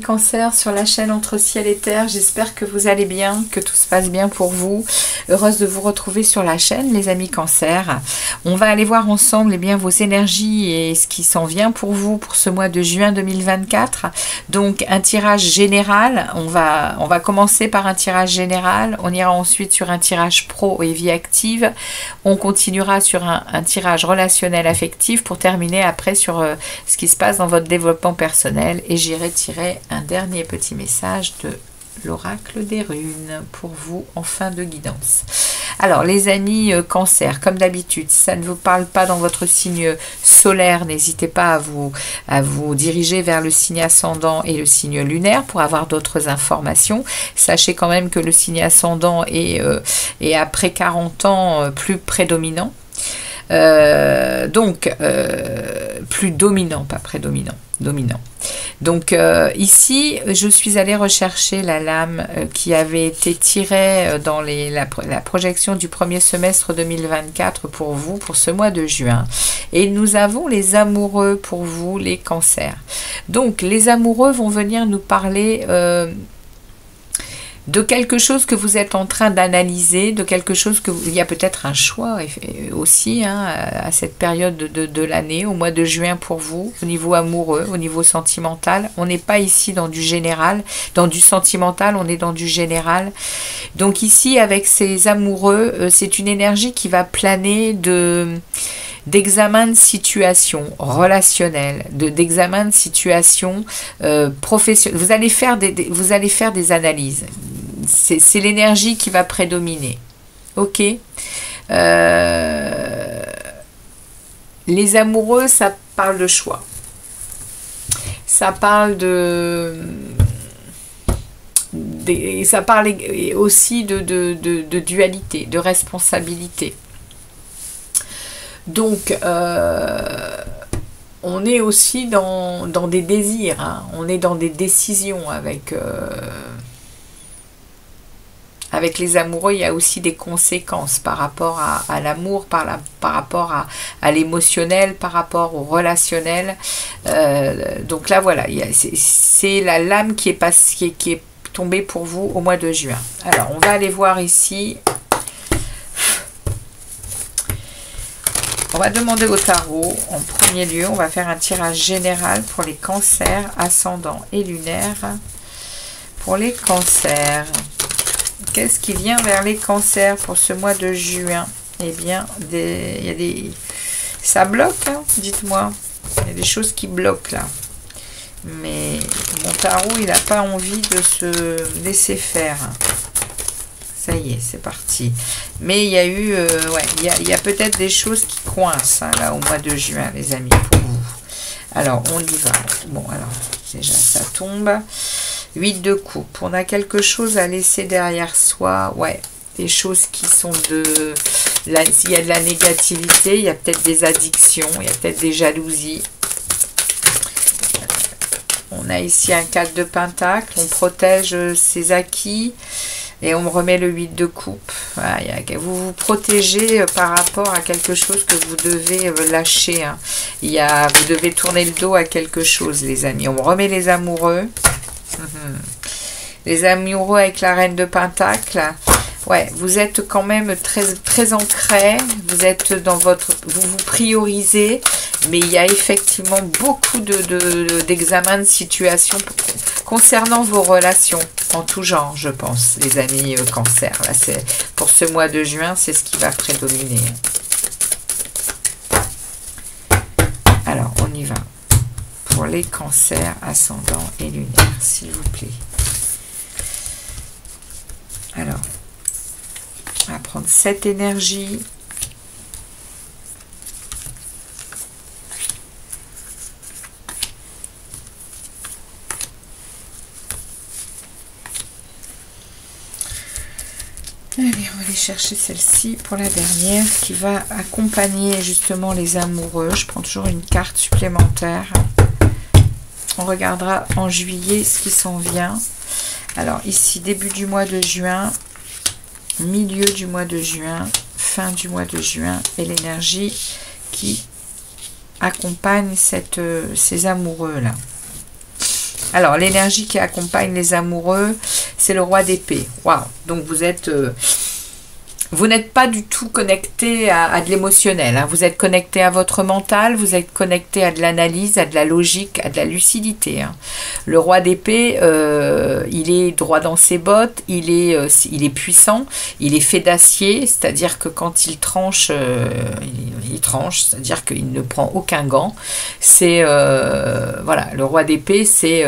Cancer sur la chaîne Entre Ciel et Terre, j'espère que vous allez bien, que tout se passe bien pour vous. Heureuse de vous retrouver sur la chaîne, les amis Cancer. On va aller voir ensemble bien, vos énergies et ce qui s'en vient pour vous pour ce mois de juin 2024. Donc un tirage général, on va commencer par un tirage général, on ira ensuite sur un tirage pro et vie active, on continuera sur un tirage relationnel affectif pour terminer après sur ce qui se passe dans votre développement personnel, et j'irai tirer un dernier petit message de l'oracle des runes pour vous en fin de guidance. Alors les amis Cancer, comme d'habitude, si ça ne vous parle pas dans votre signe solaire, n'hésitez pas à vous diriger vers le signe ascendant et le signe lunaire pour avoir d'autres informations. Sachez quand même que le signe ascendant est après 40 ans plus prédominant. Plus dominant, pas prédominant, dominant. Donc ici, je suis allée rechercher la lame qui avait été tirée dans la projection du premier semestre 2024 pour vous, pour ce mois de juin. Et nous avons les amoureux pour vous, les cancers. Donc les amoureux vont venir nous parler de quelque chose que vous êtes en train d'analyser, de quelque chose il y a peut-être un choix aussi à cette période de l'année, au mois de juin pour vous, au niveau amoureux, au niveau sentimental. On n'est pas ici dans du général, dans du sentimental, on est dans du général. Donc ici, avec ces amoureux, c'est une énergie qui va planer d'examen de situation relationnelle, d'examen de situation professionnelle. Vous allez faire des analyses. C'est l'énergie qui va prédominer. Ok. Les amoureux, ça parle de choix. Ça parle ça parle aussi de dualité, de responsabilité. Donc, on est aussi dans des désirs, hein. On est dans des décisions avec les amoureux. Il y a aussi des conséquences par rapport à l'amour, par rapport à l'émotionnel, par rapport au relationnel. Donc là, voilà, c'est la lame qui est tombée pour vous au mois de juin. Alors, on va aller voir ici. On va demander au tarot, en premier lieu, on va faire un tirage général pour les cancers, ascendants et lunaires. Pour les cancers, qu'est-ce qui vient vers les cancers pour ce mois de juin? Eh bien, ça bloque, hein, dites-moi. Il y a des choses qui bloquent là. Mais mon tarot, il n'a pas envie de se laisser faire. Ça y est, c'est parti. Mais il y a eu, il y a peut-être des choses qui coincent hein, là au mois de juin, les amis, pour vous. Alors, on y va. Bon, alors, déjà, ça tombe. 8 de coupe. On a quelque chose à laisser derrière soi. Ouais, des choses qui sont s'il y a de la négativité, il y a peut-être des addictions, il y a peut-être des jalousies. On a ici un 4 de pentacle. On protège ses acquis. Et on me remet le 8 de coupe. Voilà, vous vous protégez par rapport à quelque chose que vous devez lâcher. Hein. Vous devez tourner le dos à quelque chose, les amis. On me remet les amoureux. Les amoureux avec la reine de pentacle. Ouais, vous êtes quand même très, très ancré. Vous êtes dans vous vous priorisez. Mais il y a effectivement beaucoup d'examens de situation concernant vos relations en tout genre, je pense, les amis Cancer. Là, pour ce mois de juin, c'est ce qui va prédominer. Alors, on y va. Pour les cancers, ascendants et lunaires, s'il vous plaît. Alors, on va prendre cette énergie. Allez, on va aller chercher celle-ci pour la dernière qui va accompagner justement les amoureux. Je prends toujours une carte supplémentaire. On regardera en juillet ce qui s'en vient. Alors ici, début du mois de juin, milieu du mois de juin, fin du mois de juin et l'énergie qui accompagne ces amoureux-là. Alors, l'énergie qui accompagne les amoureux, c'est le roi d'épée. Waouh! Donc, vous n'êtes pas du tout connecté à de l'émotionnel. Hein. Vous êtes connecté à votre mental, vous êtes connecté à de l'analyse, à de la logique, à de la lucidité. Hein. Le roi d'épée, il est droit dans ses bottes, il est puissant, il est fait d'acier, c'est-à-dire que quand il tranche, il tranche, c'est-à-dire qu'il ne prend aucun gant. C'est voilà, le roi d'épée, c'est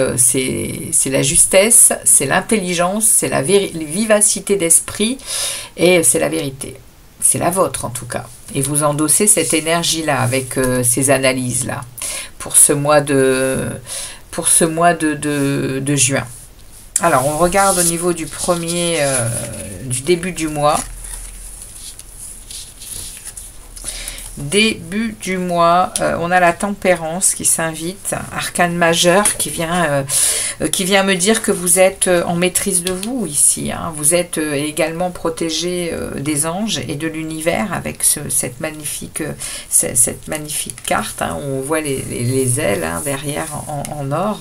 la justesse, c'est l'intelligence, c'est la vivacité d'esprit et c'est la vérité. C'est la vôtre en tout cas. Et vous endossez cette énergie-là avec ces analyses-là pour ce mois de juin. Alors, on regarde au niveau du du début du mois. Début du mois, on a la tempérance qui s'invite, arcane majeur qui vient me dire que vous êtes en maîtrise de vous ici. Hein. Vous êtes également protégé des anges et de l'univers avec cette magnifique carte. Hein, où on voit les ailes hein, derrière en or.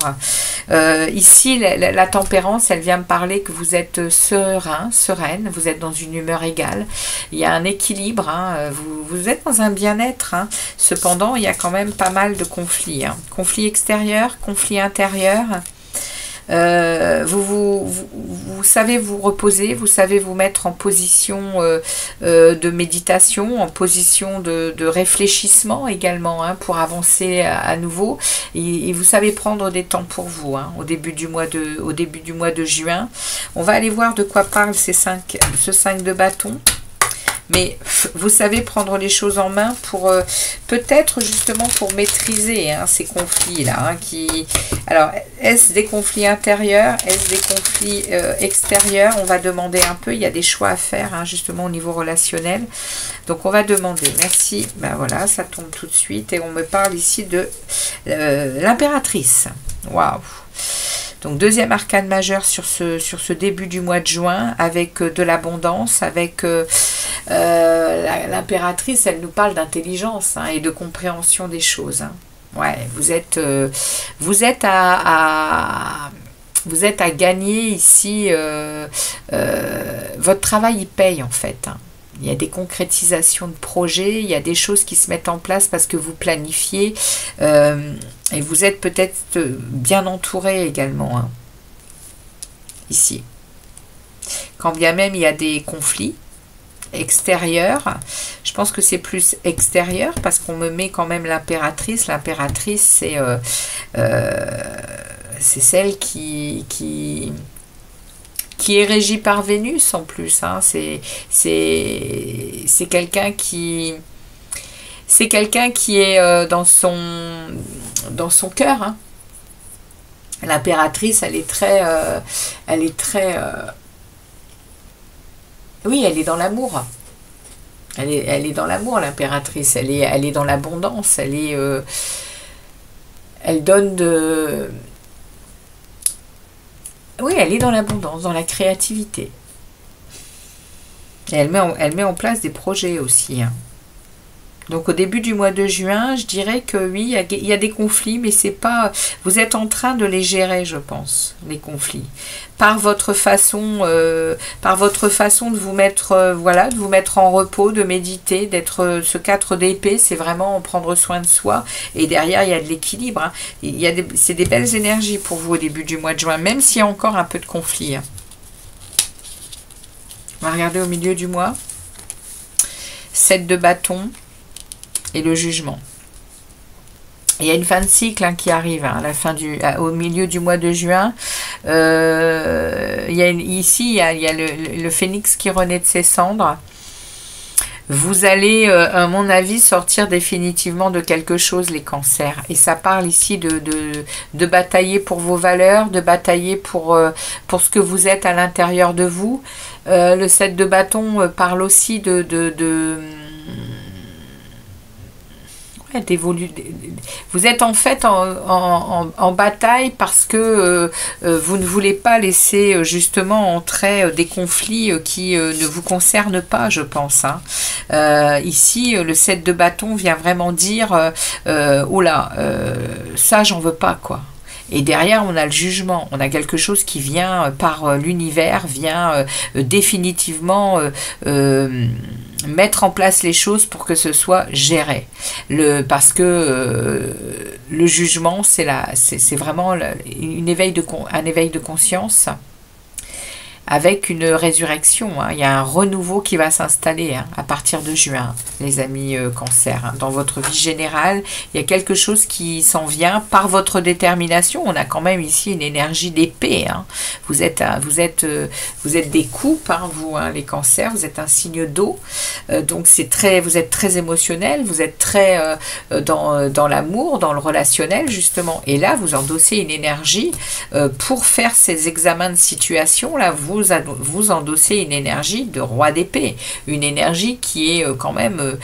Ici, la tempérance, elle vient me parler que vous êtes sereine, vous êtes dans une humeur égale. Il y a un équilibre, hein, vous êtes dans un bien-être. Hein. Cependant, il y a quand même pas mal de conflits. Hein. Conflits extérieurs, conflits intérieurs. Vous savez vous reposer, vous savez vous mettre en position de méditation, en position de réfléchissement également hein, pour avancer à nouveau et vous savez prendre des temps pour vous hein, au début du mois de juin. On va aller voir de quoi parle ce 5 de bâton. Mais vous savez prendre les choses en main pour peut-être justement pour maîtriser hein, ces conflits-là. Hein, alors, est-ce des conflits intérieurs? Est-ce des conflits extérieurs? On va demander un peu. Il y a des choix à faire hein, justement au niveau relationnel. Donc, on va demander. Merci. Ben voilà, ça tombe tout de suite. Et on me parle ici de l'impératrice. Waouh! Donc, deuxième arcane majeur sur ce début du mois de juin, avec de l'abondance, avec l'impératrice, elle nous parle d'intelligence hein, et de compréhension des choses. Hein. Ouais, vous êtes à gagner ici. Votre travail, il paye en fait. Hein. Il y a des concrétisations de projets, il y a des choses qui se mettent en place parce que vous planifiez et vous êtes peut-être bien entouré également hein, ici. Quand bien même il y a des conflits extérieurs, je pense que c'est plus extérieur parce qu'on me met quand même l'impératrice. L'impératrice, c'est celle qui est régie par Vénus en plus. Hein. C'est quelqu'un qui est dans son cœur. Hein. L'impératrice, elle est très oui, elle est dans l'amour. Elle est dans l'amour, l'impératrice. Elle est dans l'abondance. Elle donne de... Oui, elle est dans l'abondance, dans la créativité. Et elle met en place des projets aussi. Hein. Donc au début du mois de juin, je dirais que oui, il y a des conflits, mais c'est pas... Vous êtes en train de les gérer, je pense, les conflits. Par votre façon de vous mettre, voilà, de vous mettre en repos, de méditer, d'être ce 4 d'épée, c'est vraiment prendre soin de soi. Et derrière, il y a de l'équilibre. Hein. C'est des belles énergies pour vous au début du mois de juin, même s'il y a encore un peu de conflit. Hein. On va regarder au milieu du mois. 7 de bâton. Et le jugement. Il y a une fin de cycle hein, qui arrive hein, au milieu du mois de juin. Ici, il y a le phénix qui renaît de ses cendres. Vous allez, à mon avis, sortir définitivement de quelque chose, les cancers. Et ça parle ici de batailler pour vos valeurs, de batailler pour ce que vous êtes à l'intérieur de vous. Le 7 de bâton parle aussi vous êtes en fait en bataille parce que vous ne voulez pas laisser justement entrer des conflits qui ne vous concernent pas, je pense. Hein. Ici, le 7 de bâton vient vraiment dire oh là, ça j'en veux pas, quoi. Et derrière, on a le jugement, on a quelque chose qui vient par l'univers, vient définitivement mettre en place les choses pour que ce soit géré. Parce que le jugement, c'est vraiment un éveil de conscience avec une résurrection. Hein. Il y a un renouveau qui va s'installer à partir de juin, les amis cancer. Hein. Dans votre vie générale, il y a quelque chose qui s'en vient par votre détermination. On a quand même ici une énergie d'épée. Hein. Vous êtes des coupes, hein, vous, hein, les cancers. Vous êtes un signe d'eau. Donc vous êtes très émotionnel. Vous êtes très dans l'amour, dans le relationnel, justement. Et là, vous endossez une énergie pour faire ces examens de situation. Là, vous endossez une énergie de roi d'épée, une énergie qui est quand même,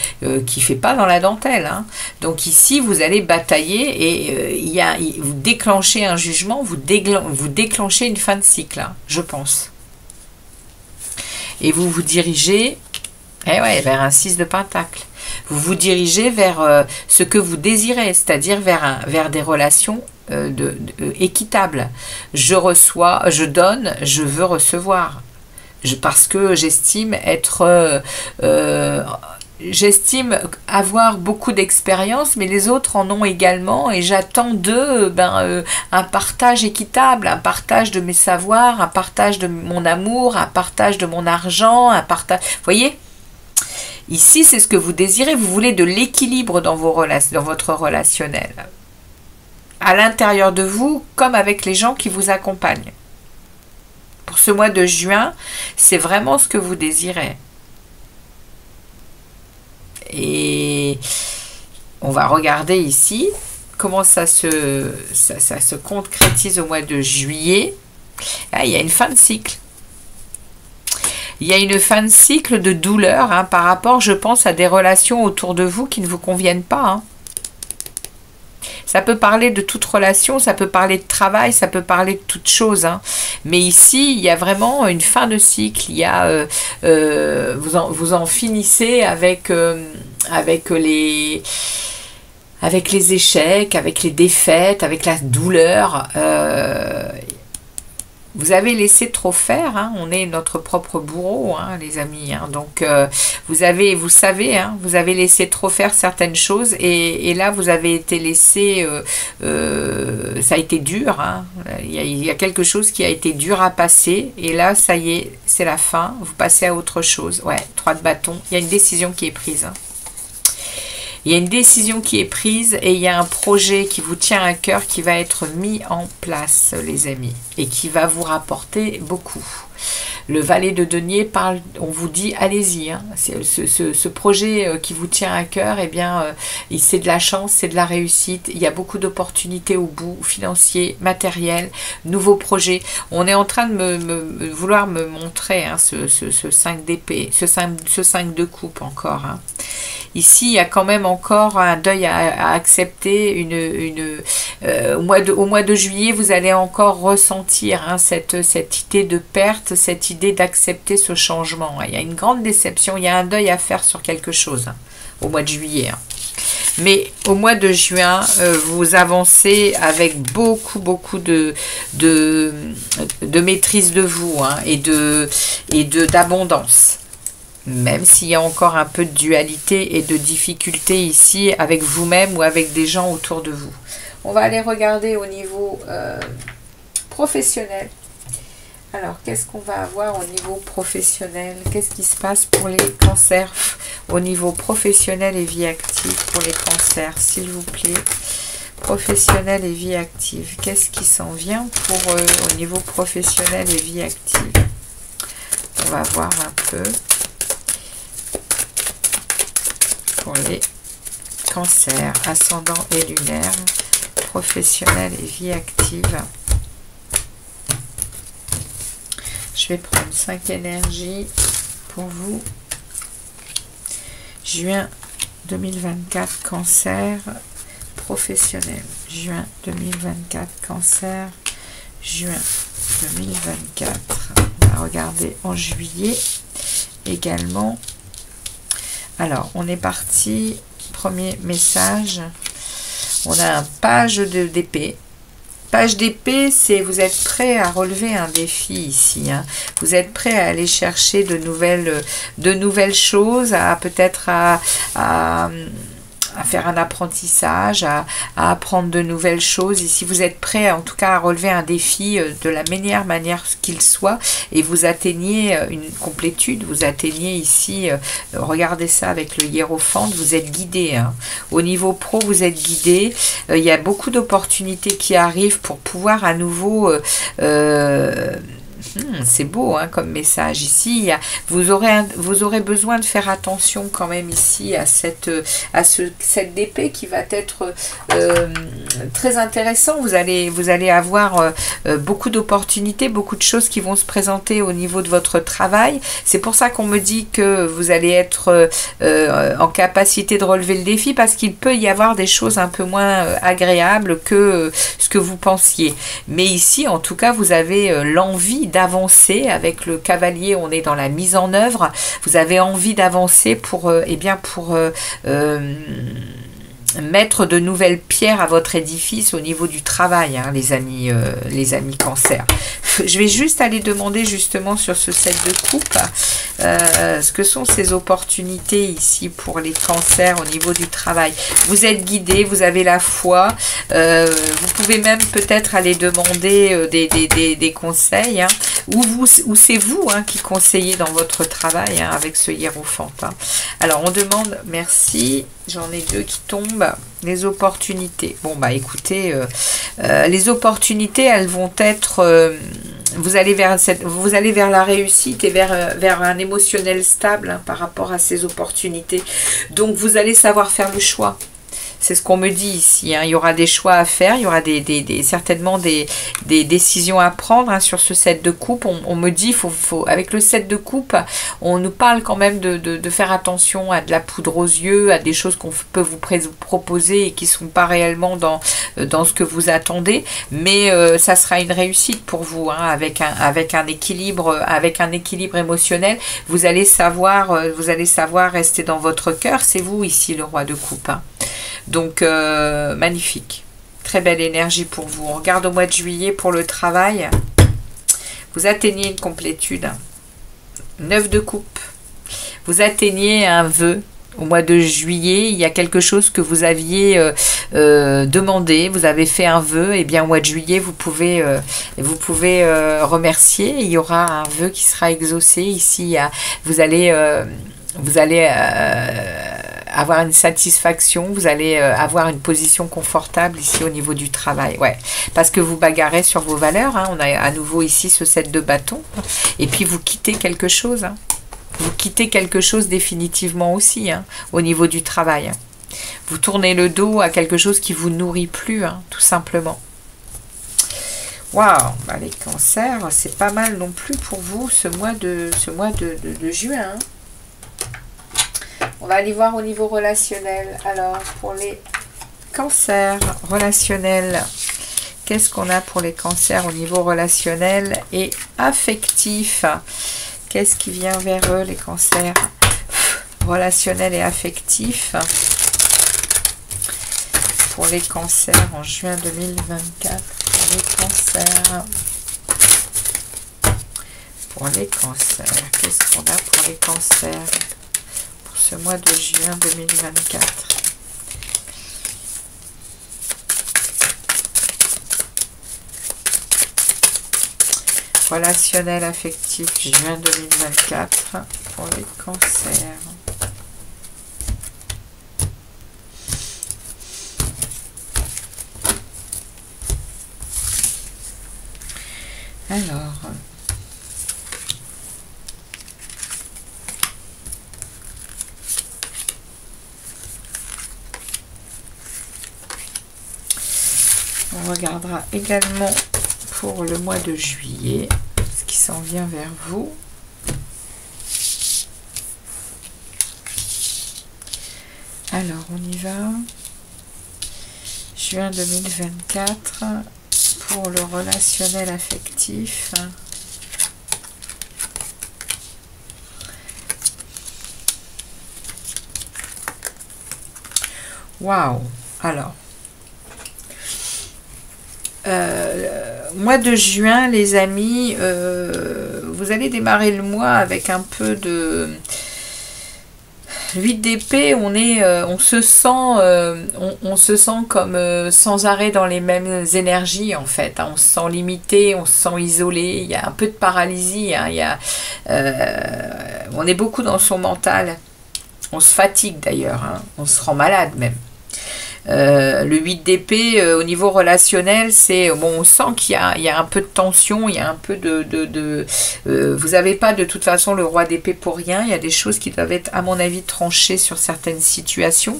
qui fait pas dans la dentelle. Hein. Donc ici, vous allez batailler et vous déclenchez un jugement, vous déclenchez une fin de cycle, hein, je pense. Et vous vous dirigez vers un 6 de pentacle. Vous vous dirigez vers ce que vous désirez, c'est-à-dire vers des relations équitable. Je reçois, je donne, je veux recevoir. Parce que j'estime j'estime avoir beaucoup d'expérience, mais les autres en ont également, et j'attends d'eux un partage équitable, un partage de mes savoirs, un partage de mon amour, un partage de mon argent, un partage... Vous voyez ? Ici, c'est ce que vous désirez. Vous voulez de l'équilibre dans votre relationnel. À l'intérieur de vous, comme avec les gens qui vous accompagnent. Pour ce mois de juin, c'est vraiment ce que vous désirez. Et on va regarder ici comment ça se concrétise au mois de juillet. Là, il y a une fin de cycle. Il y a une fin de cycle de douleur, hein, par rapport, je pense, à des relations autour de vous qui ne vous conviennent pas. Hein. Ça peut parler de toute relation, ça peut parler de travail, ça peut parler de toute chose. Hein. Mais ici, il y a vraiment une fin de cycle. Il y a, vous en finissez avec les échecs, avec les défaites, avec la douleur. Vous avez laissé trop faire, hein, on est notre propre bourreau, hein, les amis. Hein, donc, vous savez, hein, vous avez laissé trop faire certaines choses et là, vous avez été laissé, ça a été dur. Hein, il y a quelque chose qui a été dur à passer et là, ça y est, c'est la fin. Vous passez à autre chose. Ouais, 3 de bâton. Il y a une décision qui est prise. Hein. Il y a une décision qui est prise et il y a un projet qui vous tient à cœur qui va être mis en place, les amis, et qui va vous rapporter beaucoup. Le valet de denier parle, on vous dit, allez-y. Hein. Ce projet qui vous tient à cœur, eh bien, c'est de la chance, c'est de la réussite. Il y a beaucoup d'opportunités au bout, financiers, matériels, nouveaux projets. On est en train de vouloir me montrer hein, ce 5 d'épée, ce 5 de coupe encore. Hein. Ici, il y a quand même encore un deuil à accepter. Au mois de juillet, vous allez encore ressentir hein, cette idée de perte, cette idée d'accepter ce changement. Il y a une grande déception, il y a un deuil à faire sur quelque chose hein, au mois de juillet. Hein. Mais au mois de juin, vous avancez avec beaucoup de maîtrise de vous hein, et d'abondance. Même s'il y a encore un peu de dualité et de difficulté ici avec vous-même ou avec des gens autour de vous. On va aller regarder au niveau professionnel. Alors, qu'est-ce qu'on va avoir au niveau professionnel? Qu'est-ce qui se passe pour les cancers au niveau professionnel et vie active pour les cancers, s'il vous plaît? Professionnel et vie active. Qu'est-ce qui s'en vient pour au niveau professionnel et vie active? On va voir un peu. pour les cancers, ascendant et lunaire, professionnel et vie active. Je vais prendre 5 énergies pour vous. Juin 2024, cancer, professionnel. Juin 2024, cancer. Juin 2024. On va regarder en juillet également. Alors, on est parti. Premier message. On a un page d'épée. Page d'épée, c'est vous êtes prêt à relever un défi ici. Hein. Vous êtes prêt à aller chercher de nouvelles choses, à peut-être à faire un apprentissage, à apprendre de nouvelles choses. Ici, vous êtes prêt, en tout cas, à relever un défi de la meilleure manière qu'il soit, et vous atteignez une complétude. Vous atteignez ici, regardez ça avec le hiérophante, vous êtes guidé. Hein. Au niveau pro, vous êtes guidé. Il y a beaucoup d'opportunités qui arrivent pour pouvoir à nouveau... c'est beau hein, comme message ici. Vous aurez besoin de faire attention quand même ici à cette épée qui va être très intéressant. Vous allez avoir beaucoup d'opportunités, beaucoup de choses qui vont se présenter au niveau de votre travail. C'est pour ça qu'on me dit que vous allez être en capacité de relever le défi, parce qu'il peut y avoir des choses un peu moins agréables que ce que vous pensiez. Mais ici, en tout cas, vous avez l'envie d'avancer. Avec le cavalier, on est dans la mise en œuvre. Vous avez envie d'avancer pour mettre de nouvelles pierres à votre édifice au niveau du travail, hein, les amis cancer. Je vais juste aller demander justement sur ce set de coupe ce que sont ces opportunités ici pour les cancers au niveau du travail. Vous êtes guidé, vous avez la foi, vous pouvez même peut-être aller demander des conseils, hein, ou c'est vous hein, qui conseillez dans votre travail hein, avec ce hiérophante. Hein. Alors on demande, merci, j'en ai 2 qui tombent, les opportunités. Bon bah écoutez, les opportunités, elles vont être... vous allez vers la réussite et vers un émotionnel stable hein, par rapport à ces opportunités. Donc vous allez savoir faire le choix. C'est ce qu'on me dit ici. Hein. Il y aura des choix à faire, il y aura certainement des décisions à prendre hein, sur ce set de coupe. On me dit, avec le set de coupe, on nous parle quand même de faire attention à de la poudre aux yeux, à des choses qu'on peut vous proposer et qui ne sont pas réellement dans ce que vous attendez. Mais ça sera une réussite pour vous, hein, avec un équilibre émotionnel. Vous allez savoir rester dans votre cœur. C'est vous ici, le roi de coupe. Hein. Donc, magnifique. Très belle énergie pour vous. On regarde au mois de juillet pour le travail. Vous atteignez une complétude. 9 de coupe. Vous atteignez un vœu. Au mois de juillet, il y a quelque chose que vous aviez demandé. Vous avez fait un vœu. Et bien, au mois de juillet, vous pouvez remercier. Il y aura un vœu qui sera exaucé. Ici, vous allez avoir une satisfaction, vous allez avoir une position confortable ici au niveau du travail, ouais, parce que vous bagarrez sur vos valeurs, hein. On a à nouveau ici ce set de bâtons, et puis vous quittez quelque chose, hein. Vous quittez quelque chose définitivement aussi, hein, au niveau du travail. Vous tournez le dos à quelque chose qui vous nourrit plus, hein, tout simplement. Waouh, bah les cancers, c'est pas mal non plus pour vous ce mois de juin, hein. On va aller voir au niveau relationnel. Alors, pour les cancers relationnels, qu'est-ce qu'on a pour les cancers au niveau relationnel et affectif? Qu'est-ce qui vient vers eux, les cancers relationnels et affectifs? Pour les cancers en juin 2024, pour les cancers. Pour les cancers, qu'est-ce qu'on a pour les cancers? Ce mois de juin 2024. Relationnel affectif, juin 2024 pour les cancers. Alors... On regardera également pour le mois de juillet, ce qui s'en vient vers vous. Alors, on y va. Juin 2024 pour le relationnel affectif. Waouh! Alors, mois de juin, les amis, vous allez démarrer le mois avec un peu de 8 d'épée. On se sent comme sans arrêt dans les mêmes énergies en fait. Hein. On se sent limité, on se sent isolé. Il y a un peu de paralysie. Hein. On est beaucoup dans son mental. On se fatigue d'ailleurs. Hein. On se rend malade même. Le 8 d'épée au niveau relationnel, c'est bon, on sent qu'il y a un peu de tension, il y a un peu vous n'avez pas de toute façon le roi d'épée pour rien. Il y a des choses qui doivent être à mon avis tranchées sur certaines situations.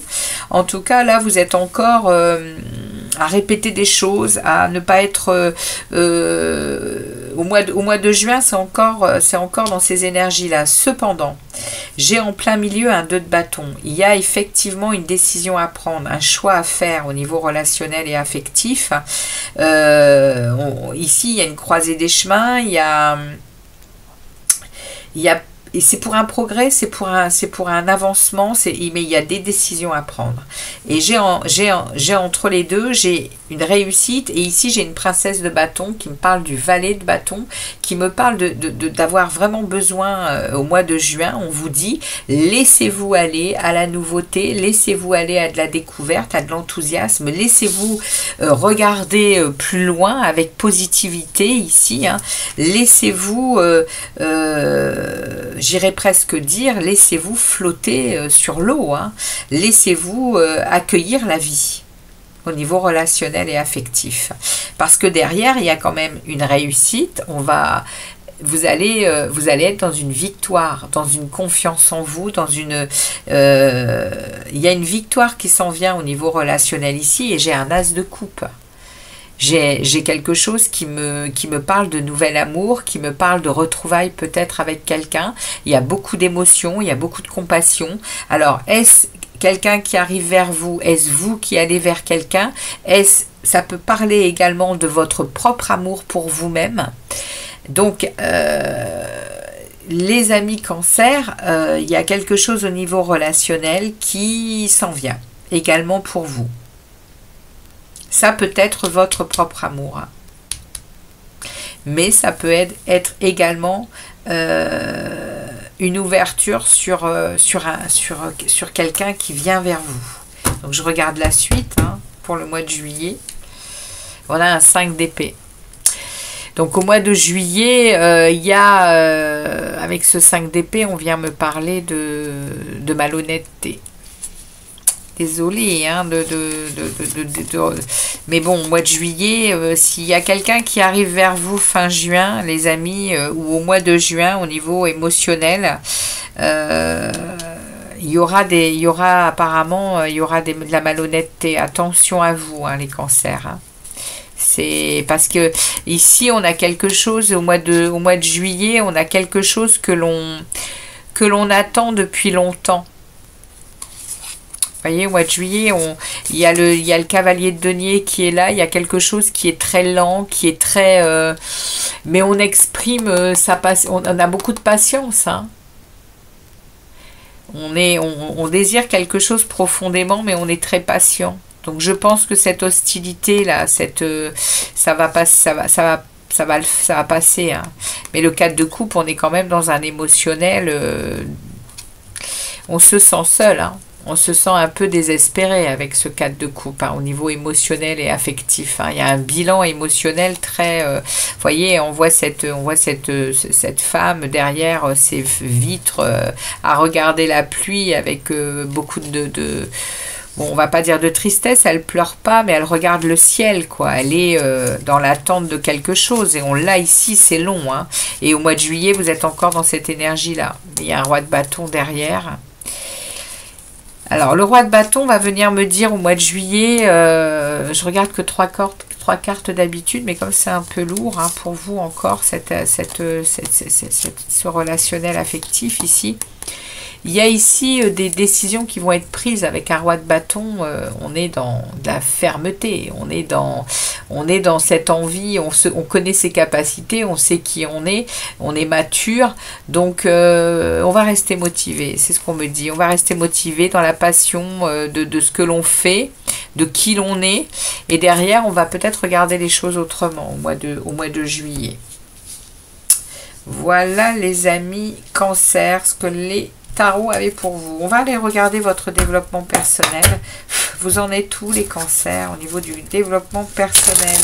En tout cas là vous êtes encore à répéter des choses, à ne pas être au mois de juin, c'est encore dans ces énergies là. Cependant, j'ai en plein milieu un 2 de bâton. Il y a effectivement une décision à prendre, un choix à faire au niveau relationnel et affectif. Ici, il y a une croisée des chemins, et c'est pour un progrès, c'est pour un avancement, mais il y a des décisions à prendre. Et j'ai entre les deux, j'ai une réussite, et ici j'ai une princesse de bâton qui me parle du valet de bâton, qui me parle d'avoir vraiment besoin au mois de juin. On vous dit, laissez-vous aller à la nouveauté, laissez-vous aller à de la découverte, à de l'enthousiasme, laissez-vous regarder plus loin avec positivité ici, hein. Laissez-vous... j'irais presque dire, laissez-vous flotter sur l'eau, hein. Laissez-vous accueillir la vie au niveau relationnel et affectif. Parce que derrière, il y a quand même une réussite. Vous allez être dans une victoire, dans une confiance en vous, il y a une victoire qui s'en vient au niveau relationnel ici, et j'ai un as de coupe. J'ai quelque chose qui me parle de nouvel amour, qui me parle de retrouvailles peut-être avec quelqu'un. Il y a beaucoup d'émotions, il y a beaucoup de compassion. Alors, est-ce quelqu'un qui arrive vers vous? Est-ce vous qui allez vers quelqu'un? Ça peut parler également de votre propre amour pour vous-même. Donc, les amis cancer, il y a quelque chose au niveau relationnel qui s'en vient également pour vous. Ça peut être votre propre amour. Mais ça peut être également une ouverture sur quelqu'un qui vient vers vous. Donc je regarde la suite, hein, pour le mois de juillet. On a un 5 d'épée. Donc au mois de juillet, il y a, avec ce 5 d'épée, on vient me parler de malhonnêteté. Désolée, hein, mais bon, au mois de juillet, s'il y a quelqu'un qui arrive vers vous fin juin, les amis, ou au mois de juin, au niveau émotionnel, il y aura apparemment de la malhonnêteté. Attention à vous, hein, les cancers. Hein. C'est parce que ici, on a quelque chose, au mois de juillet, on a quelque chose que l'on attend depuis longtemps. Vous voyez, au mois de juillet, il y a le cavalier de denier qui est là. Il y a quelque chose qui est très lent, qui est très... mais on exprime on a beaucoup de patience. Hein. On désire quelque chose profondément, mais on est très patient. Donc je pense que cette hostilité-là, ça va passer. Hein. Mais le 4 de coupe, on est quand même dans un émotionnel. On se sent seul, hein. On se sent un peu désespéré avec ce 4 de coupe, hein, au niveau émotionnel et affectif. Hein. Il y a un bilan émotionnel très... vous voyez, on voit cette femme derrière ses vitres à regarder la pluie avec beaucoup de... Bon, on va pas dire de tristesse, elle pleure pas, mais elle regarde le ciel, quoi. Elle est dans l'attente de quelque chose. Et on l'a ici, c'est long. Hein. Et au mois de juillet, vous êtes encore dans cette énergie-là. Il y a un roi de bâton derrière. Alors, le roi de bâton va venir me dire au mois de juillet, je regarde que trois 3 cartes d'habitude, mais comme c'est un peu lourd hein, pour vous encore, ce relationnel affectif ici. Il y a ici des décisions qui vont être prises avec un roi de bâton. On est dans de la fermeté, on est dans cette envie, on connaît ses capacités, on sait qui on est mature. Donc on va rester motivé, c'est ce qu'on me dit. On va rester motivé dans la passion de ce que l'on fait, de qui l'on est. Et derrière, on va peut-être regarder les choses autrement au mois de juillet. Voilà les amis Cancer, ce que les tarot avait pour vous. On va aller regarder votre développement personnel. Vous en êtes où les cancers au niveau du développement personnel?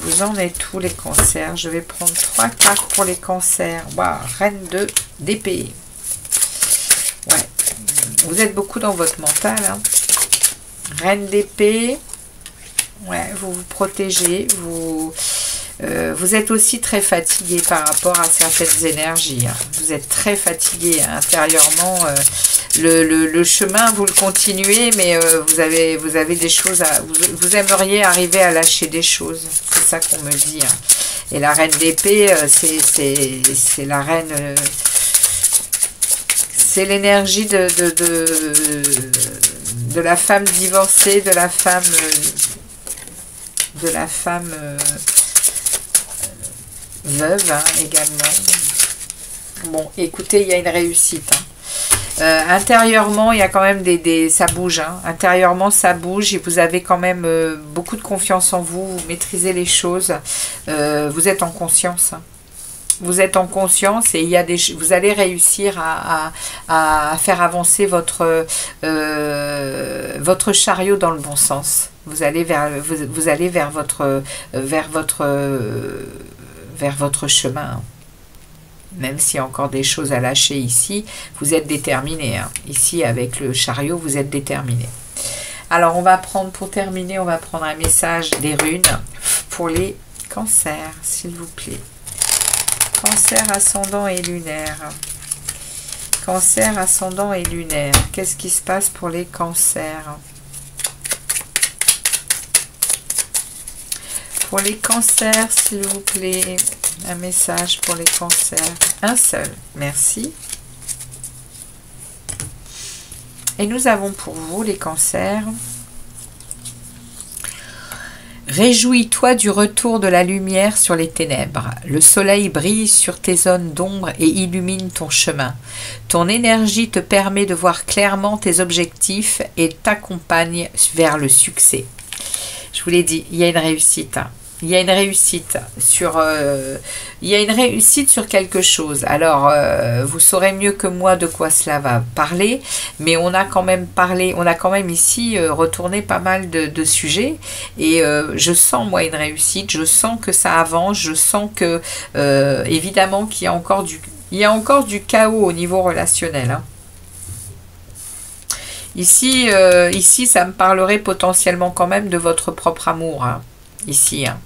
Vous en êtes où les cancers? Je vais prendre 3 cartes pour les cancers. Waouh, reine d'épée. Ouais. Vous êtes beaucoup dans votre mental. Hein. Reine d'épée. Ouais, vous vous protégez. Vous êtes aussi très fatigué par rapport à certaines énergies. Hein. Vous êtes très fatigué hein, intérieurement. Le chemin, vous le continuez, mais vous avez des choses à... Vous aimeriez arriver à lâcher des choses. C'est ça qu'on me dit. Hein. Et la reine d'épée, c'est la reine... c'est l'énergie de la femme divorcée, de la femme... veuve hein, également. Bon, écoutez, il y a une réussite. Hein. Intérieurement, il y a quand même ça bouge. Hein. Intérieurement, ça bouge et vous avez quand même beaucoup de confiance en vous. Vous maîtrisez les choses. Vous êtes en conscience. Hein. Vous êtes en conscience et il y a vous allez réussir à faire avancer votre chariot dans le bon sens. Vous allez vers votre chemin. Même s'il y a encore des choses à lâcher ici, vous êtes déterminé. Hein. Ici, avec le chariot, vous êtes déterminé. Alors, on va prendre, pour terminer, on va prendre un message des runes pour les cancers, s'il vous plaît. Cancer, ascendant et lunaire. Cancer, ascendant et lunaire. Qu'est-ce qui se passe pour les cancers? Pour les cancers, s'il vous plaît, un message pour les cancers. Un seul, merci. Et nous avons pour vous, les cancers. Réjouis-toi du retour de la lumière sur les ténèbres. Le soleil brille sur tes zones d'ombre et illumine ton chemin. Ton énergie te permet de voir clairement tes objectifs et t'accompagne vers le succès. Je vous l'ai dit, il y a une réussite. Il y a une réussite sur quelque chose. Alors, vous saurez mieux que moi de quoi cela va parler, mais on a quand même ici retourné pas mal de sujets, et je sens, moi, une réussite, je sens que ça avance, je sens que, évidemment, qu'il y a encore du chaos au niveau relationnel, hein. Ici, ça me parlerait potentiellement quand même de votre propre amour, hein, ici, hein.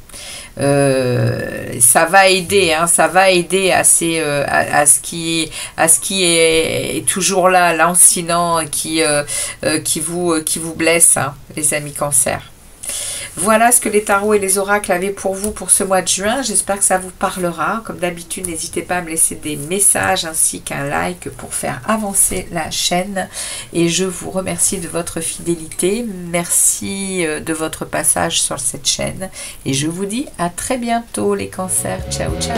Ça va aider, hein, ça va aider à ce qui est toujours là, lancinant, qui vous blesse, hein, les amis Cancer. Voilà ce que les tarots et les oracles avaient pour vous pour ce mois de juin. J'espère que ça vous parlera. Comme d'habitude, n'hésitez pas à me laisser des messages ainsi qu'un like pour faire avancer la chaîne. Et je vous remercie de votre fidélité. Merci de votre passage sur cette chaîne. Et je vous dis à très bientôt les cancers. Ciao, ciao.